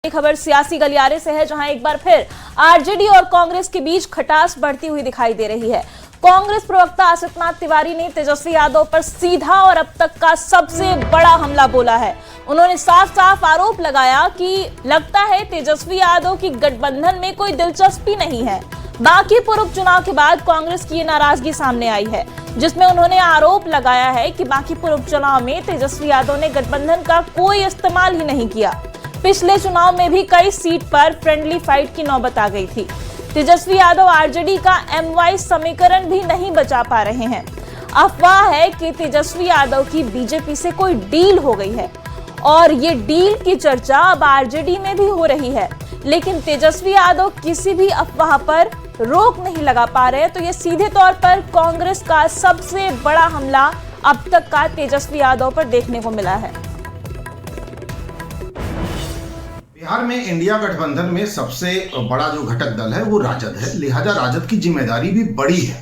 खबर सियासी गलियारे से है, जहां एक बार फिर आरजेडी और कांग्रेस के बीच खटास बढ़ती हुई दिखाई दे रही है। कांग्रेस प्रवक्ता आसिफनाथ तिवारी ने तेजस्वी यादव पर सीधा और अब तक का सबसे बड़ा हमला बोला है। उन्होंने साफ साफ आरोप लगाया कि लगता है तेजस्वी यादव की गठबंधन में कोई दिलचस्पी नहीं है। बांकीपुर उपचुनाव के बाद कांग्रेस की ये नाराजगी सामने आई है, जिसमें उन्होंने आरोप लगाया है कि बांकीपुर उपचुनाव में तेजस्वी यादव ने गठबंधन का कोई इस्तेमाल ही नहीं किया। पिछले चुनाव में भी कई सीट पर फ्रेंडली फाइट की नौबत आ गई थी। तेजस्वी यादव आरजेडी का MY समीकरण भी नहीं बचा पा रहे हैं। अफवाह है कि तेजस्वी यादव की बीजेपी से कोई डील हो गई है और ये डील की चर्चा अब आरजेडी में भी हो रही है, लेकिन तेजस्वी यादव किसी भी अफवाह पर रोक नहीं लगा पा रहे। तो ये सीधे तौर पर कांग्रेस का सबसे बड़ा हमला अब तक का तेजस्वी यादव पर देखने को मिला है। बिहार में इंडिया गठबंधन में सबसे बड़ा जो घटक दल है वो राजद है, लिहाजा राजद की जिम्मेदारी भी बड़ी है।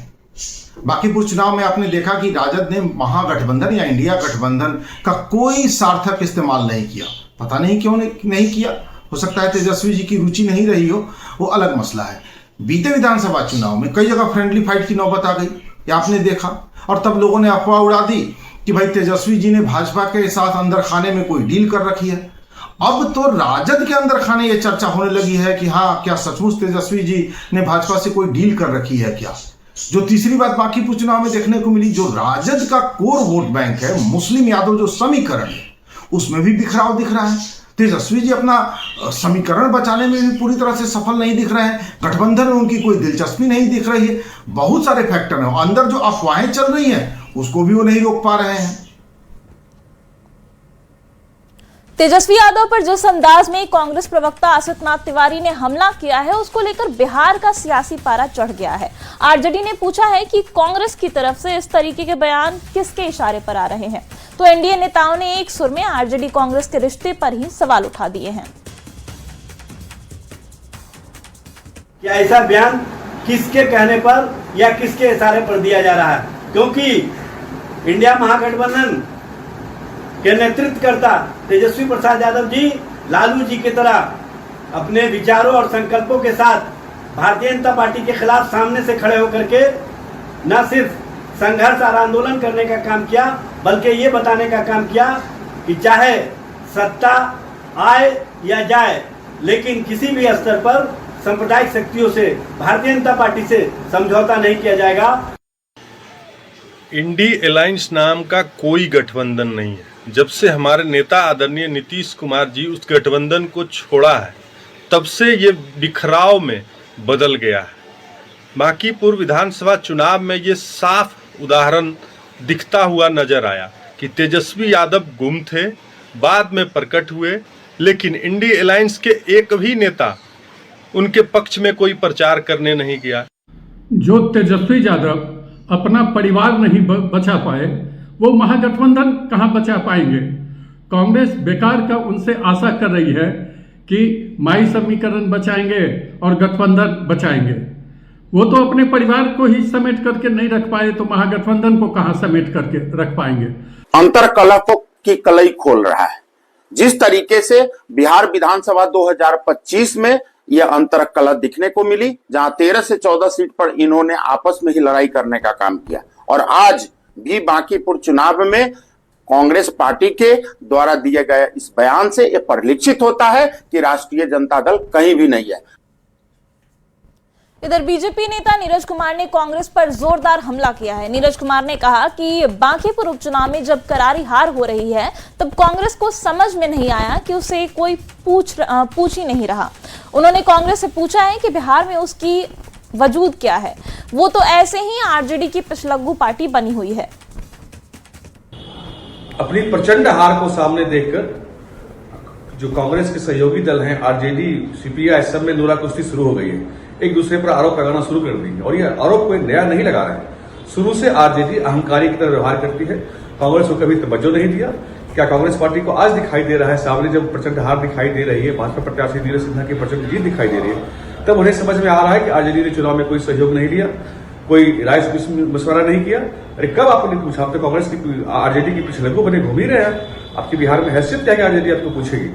बांकीपुर चुनाव में आपने देखा कि राजद ने महागठबंधन या इंडिया गठबंधन का कोई सार्थक इस्तेमाल नहीं किया। पता नहीं क्यों नहीं किया, हो सकता है तेजस्वी जी की रुचि नहीं रही हो, वो अलग मसला है। बीते विधानसभा चुनाव में कई जगह फ्रेंडली फाइट की नौबत आ गई, ये आपने देखा, और तब लोगों ने अफवाह उड़ा दी कि भाई तेजस्वी जी ने भाजपा के साथ अंदर खाने में कोई डील कर रखी है। अब तो राजद के अंदर खाने ये चर्चा होने लगी है कि हाँ, क्या सचमुच तेजस्वी जी ने भाजपा से कोई डील कर रखी है क्या। जो तीसरी बात बांकीपुर चुनाव में देखने को मिली, जो राजद का कोर वोट बैंक है, मुस्लिम यादव जो समीकरण है, उसमें भी बिखराव दिख रहा है। तेजस्वी जी अपना समीकरण बचाने में भी पूरी तरह से सफल नहीं दिख रहे हैं। गठबंधन में उनकी कोई दिलचस्पी नहीं दिख रही है। बहुत सारे फैक्टर हैं, अंदर जो अफवाहें चल रही हैं उसको भी वो नहीं रोक पा रहे हैं। तेजस्वी यादव पर जिस अंदाज में कांग्रेस प्रवक्ता आसिफनाथ तिवारी ने हमला किया है, उसको लेकर बिहार का सियासी पारा चढ़ गया है। आरजेडी ने पूछा है कि कांग्रेस की तरफ से इस तरीके के बयान किसके इशारे पर आ रहे हैं, तो एनडीए नेताओं ने एक सुर में आरजेडी कांग्रेस के रिश्ते पर ही सवाल उठा दिए हैं। क्या ऐसा बयान किसके कहने पर या किसके इशारे पर दिया जा रहा है? क्योंकि इंडिया महागठबंधन के नेतृत्वकर्ता तेजस्वी प्रसाद यादव जी लालू जी की तरह अपने विचारों और संकल्पों के साथ भारतीय जनता पार्टी के खिलाफ सामने से खड़े होकर के न सिर्फ संघर्ष और आंदोलन करने का काम किया, बल्कि ये बताने का काम किया कि चाहे सत्ता आए या जाए, लेकिन किसी भी स्तर पर सांप्रदायिक शक्तियों से भारतीय जनता पार्टी से समझौता नहीं किया जाएगा। इंडी अलायंस नाम का कोई गठबंधन नहीं है। जब से हमारे नेता आदरणीय नीतीश कुमार जी उस गठबंधन को छोड़ा है, तब से ये बिखराव में बदल गया है। बांकीपुर विधानसभा चुनाव में ये साफ उदाहरण दिखता हुआ नजर आया कि तेजस्वी यादव गुम थे, बाद में प्रकट हुए, लेकिन इंडी अलायंस के एक भी नेता उनके पक्ष में कोई प्रचार करने नहीं गया। जो तेजस्वी यादव अपना परिवार नहीं बचा पाए, वो महागठबंधन कहाँ बचा पाएंगे। कांग्रेस बेकार का उनसे आशा कर रही है कि माई समीकरण बचाएंगे और गठबंधन बचाएंगे। वो तो अपने परिवार को ही समेट करके नहीं रख पाए, तो महागठबंधन को कहाँ समेट करके रख पाएंगे। अंतरकलह की कलई खोल रहा है। जिस तरीके से बिहार विधानसभा 2025 में यह अंतरकलह दिखने को मिली, जहां 13 से 14 सीट पर इन्होंने आपस में ही लड़ाई करने का काम किया, और आज भी बांकीपुर चुनाव में कांग्रेस पार्टी के द्वारा दिए गए इस बयान से यह परिलक्षित होता है कि राष्ट्रीय जनता दल कहीं भी नहीं है। इधर बीजेपी नेता नीरज कुमार ने कांग्रेस पर जोरदार हमला किया है। नीरज कुमार ने कहा कि बांकीपुर उपचुनाव में जब करारी हार हो रही है, तब कांग्रेस को समझ में नहीं आया कि उसे कोई पूछ ही नहीं रहा। उन्होंने कांग्रेस से पूछा है कि बिहार में उसकी वजूद क्या है, वो तो ऐसे ही आरजेडी की पिछलग्गू पार्टी बनी हुई है। अपनी प्रचंड हार को सामने देखकर जो कांग्रेस के सहयोगी दल हैं, आरजेडी, सीपीआई, सब में नूरा कुश्ती शुरू हो गई है। एक दूसरे पर आरोप लगाना शुरू कर दी है, और यह आरोप कोई नया नहीं लगा रहे हैं। शुरू से आरजेडी अहंकारी की तरह व्यवहार करती है, कांग्रेस को कभी तवज्जो नहीं दिया। क्या कांग्रेस पार्टी को आज दिखाई दे रहा है सामने, जब प्रचंड हार दिखाई दे रही है, भाजपा प्रत्याशी नीरज सिन्हा की प्रचंड जीत दिखाई दे रही है, तब उन्हें समझ में आ रहा है कि आरजेडी ने चुनाव में कोई सहयोग नहीं लिया, कोई राय मशवरा नहीं किया। अरे कब आपने पूछा? आप तो कांग्रेस की आरजेडी की पिछलग्गू बने घूम ही रहे हैं। आपकी बिहार में हैसियत क्या है कि आरजेडी आपको पूछेगी?